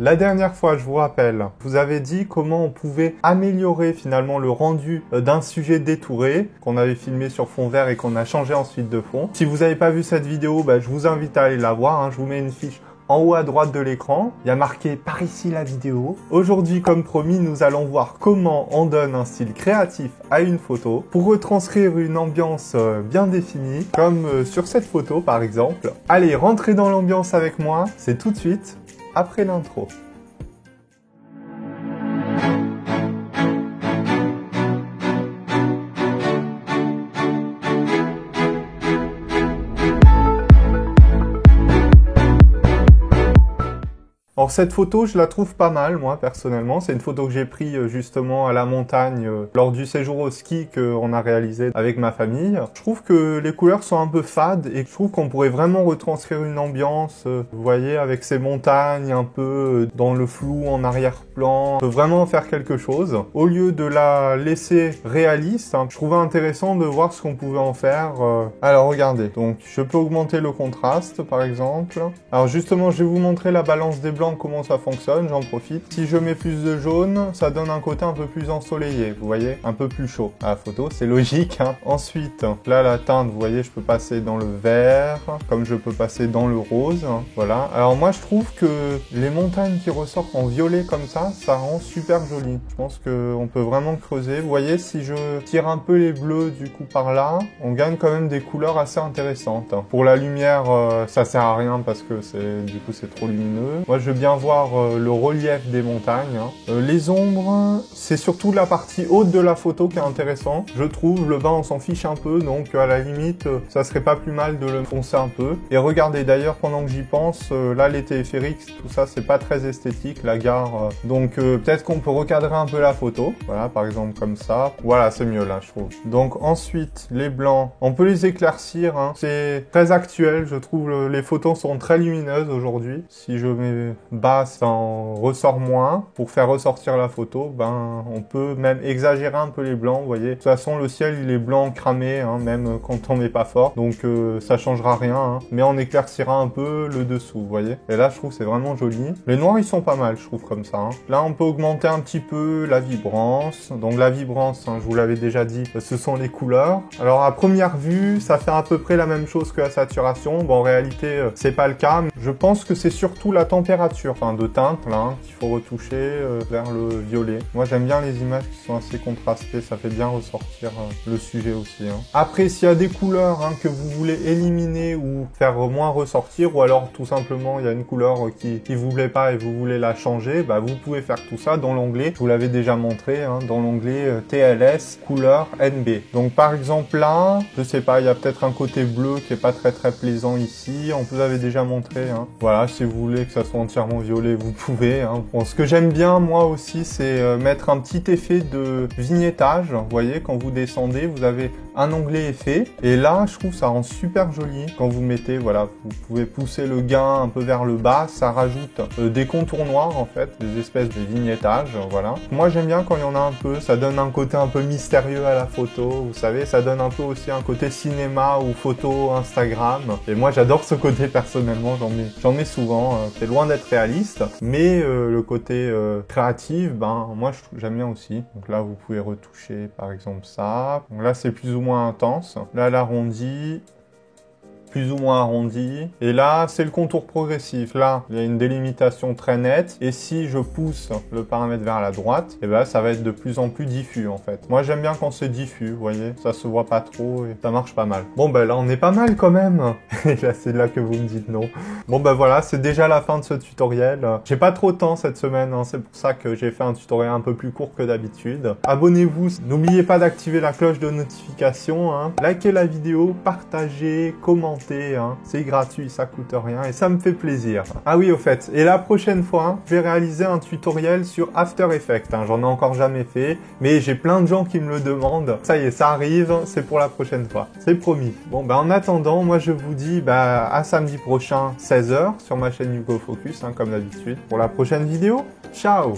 La dernière fois, je vous rappelle, je vous avais dit comment on pouvait améliorer finalement le rendu d'un sujet détouré qu'on avait filmé sur fond vert et qu'on a changé ensuite de fond. Si vous n'avez pas vu cette vidéo, je vous invite à aller la voir, hein. Je vous mets une fiche en haut à droite de l'écran. Il y a marqué par ici la vidéo. Aujourd'hui, comme promis, nous allons voir comment on donne un style créatif à une photo pour retranscrire une ambiance bien définie, comme sur cette photo par exemple. Allez, rentrez dans l'ambiance avec moi, c'est tout de suite après l'intro. Alors cette photo, je la trouve pas mal, moi, personnellement. C'est une photo que j'ai prise justement à la montagne lors du séjour au ski qu'on a réalisé avec ma famille. Je trouve que les couleurs sont un peu fades et je trouve qu'on pourrait vraiment retranscrire une ambiance, vous voyez, avec ces montagnes un peu dans le flou, en arrière-plan. On peut vraiment faire quelque chose. Au lieu de la laisser réaliste, je trouvais intéressant de voir ce qu'on pouvait en faire. Alors regardez, donc je peux augmenter le contraste par exemple. Alors justement, je vais vous montrer la balance des blancs, comment ça fonctionne, j'en profite. Si je mets plus de jaune, ça donne un côté un peu plus ensoleillé, vous voyez, un peu plus chaud à la photo, c'est logique, hein. Ensuite, là la teinte, vous voyez, je peux passer dans le vert, comme je peux passer dans le rose, hein. Voilà. Alors moi je trouve que les montagnes qui ressortent en violet comme ça rend super joli. Je pense qu'on peut vraiment creuser. Vous voyez, si je tire un peu les bleus du coup par là, on gagne quand même des couleurs assez intéressantes. Pour la lumière, ça sert à rien parce que du coup c'est trop lumineux. Moi je veux bien voir le relief des montagnes, hein. Les ombres, c'est surtout la partie haute de la photo qui est intéressant. Je trouve, le bas on s'en fiche un peu, donc à la limite ça serait pas plus mal de le foncer un peu. Et regardez d'ailleurs, pendant que j'y pense, là les téléphériques, tout ça c'est pas très esthétique, la gare, donc peut-être qu'on peut recadrer un peu la photo, voilà, par exemple comme ça. Voilà, c'est mieux là je trouve. Donc ensuite les blancs, on peut les éclaircir, hein. C'est très actuel, je trouve, les photos sont très lumineuses aujourd'hui. Si je mets bas, ça en ressort moins. Pour faire ressortir la photo, on peut même exagérer un peu les blancs, vous voyez. De toute façon, le ciel, il est blanc cramé, hein, même quand on met pas fort. Donc, ça changera rien, hein. Mais on éclaircira un peu le dessous, vous voyez. Et là, je trouve que c'est vraiment joli. Les noirs, ils sont pas mal, je trouve, comme ça, hein. Là, on peut augmenter un petit peu la vibrance. Donc, la vibrance, hein, je vous l'avais déjà dit, ce sont les couleurs. Alors, à première vue, ça fait à peu près la même chose que la saturation. Bon, en réalité, c'est pas le cas. Mais je pense que c'est surtout la température, de teinte là, hein, qu'il faut retoucher vers le violet. Moi j'aime bien les images qui sont assez contrastées, ça fait bien ressortir le sujet aussi, hein. Après, s'il y a des couleurs que vous voulez éliminer ou faire moins ressortir, ou alors tout simplement il y a une couleur qui vous plaît pas et vous voulez la changer, vous pouvez faire tout ça dans l'onglet, je vous l'avais déjà montré, hein, dans l'onglet TLS couleur NB. Donc par exemple là, je sais pas, il y a peut-être un côté bleu qui est pas très plaisant ici, on vous avait déjà montré, hein. Voilà, si vous voulez que ça soit entièrement violet, vous pouvez, hein. Bon, ce que j'aime bien moi aussi, c'est mettre un petit effet de vignettage. Vous voyez, quand vous descendez, vous avez un onglet effet, et là je trouve ça rend super joli quand vous mettez, voilà, vous pouvez pousser le gain un peu vers le bas, ça rajoute des contours noirs en fait, des espèces de vignettages, voilà. Moi j'aime bien quand il y en a un peu, ça donne un côté un peu mystérieux à la photo, vous savez, ça donne un peu aussi un côté cinéma ou photo Instagram, et moi j'adore ce côté personnellement, j'en mets souvent, c'est loin d'être réaliste, mais le côté créatif, moi j'aime bien aussi. Donc là vous pouvez retoucher par exemple ça. Donc là c'est plus ou moins intense. Là l'arrondi, plus ou moins arrondi. Et là, c'est le contour progressif. Là, il y a une délimitation très nette. Et si je pousse le paramètre vers la droite, ça va être de plus en plus diffus, en fait. Moi, j'aime bien quand c'est diffus, vous voyez. Ça se voit pas trop et ça marche pas mal. Bon, là, on est pas mal quand même. Et là, c'est là que vous me dites non. Bon, voilà, c'est déjà la fin de ce tutoriel. J'ai pas trop de temps cette semaine, hein. C'est pour ça que j'ai fait un tutoriel un peu plus court que d'habitude. Abonnez-vous. N'oubliez pas d'activer la cloche de notification, hein. Likez la vidéo, partagez, commentez. C'est gratuit, ça coûte rien et ça me fait plaisir. Ah oui, au fait, et la prochaine fois, je vais réaliser un tutoriel sur After Effects. J'en ai encore jamais fait, mais j'ai plein de gens qui me le demandent. Ça y est, ça arrive, c'est pour la prochaine fois. C'est promis. Bon, en attendant, moi je vous dis à samedi prochain, 16 h sur ma chaîne Hugo Focus, comme d'habitude, pour la prochaine vidéo. Ciao!